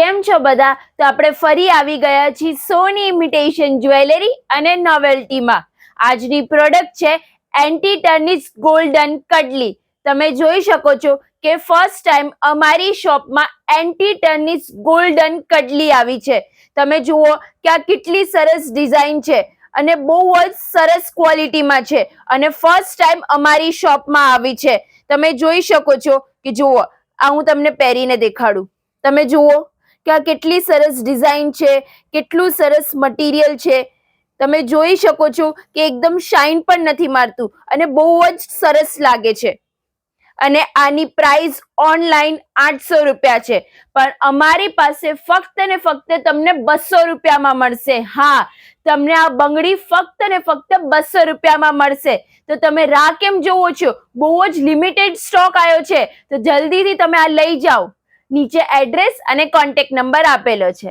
કેમ છો બધા? તો આપણે ફરી આવી ગયા છીએ સોની ઇમિટેશન જ્વેલરી અને નોવેલ્ટીમાં. આજની પ્રોડક્ટ છે એન્ટી ટર્નિશ ગોલ્ડન કડલી. તમે જોઈ શકો છો કે ફર્સ્ટ ટાઈમ અમારી શોપમાં એન્ટી ટર્નિશ ગોલ્ડન કડલી આવી છે. તમે જુઓ કે આ કેટલી સરસ ડિઝાઇન છે અને બહુ જ સરસ ક્વોલિટીમાં છે અને ફર્સ્ટ ટાઈમ અમારી શોપમાં આવી છે. તમે જોઈ શકો છો કે જુઓ, આ હું તમને પહેરીને દેખાડું. તમે જુઓ કે આ કેટલી સરસ ડિઝાઇન છે, કેટલું સરસ મટીરિયલ છે. તમે જોઈ શકો છો કે એકદમ શાઇન પણ નથી મારતું અને બહુ જ સરસ લાગે છે. અને આની પ્રાઇસ ઓનલાઈન 800 રૂપિયા છે, પણ અમારી પાસે ફક્ત ને ફક્ત તમને 200 રૂપિયામાં મળશે. હા, તમને આ બંગડી ફક્ત ને ફક્ત 200 રૂપિયામાં મળશે. તો તમે રાહ કેમ જોવો છો? બહુ જ લિમિટેડ સ્ટોક આવ્યો છે, તો જલ્દીથી તમે આ લઈ જાઓ. નીચે એડ્રેસ અને કોન્ટેક્ટ નંબર આપેલો છે.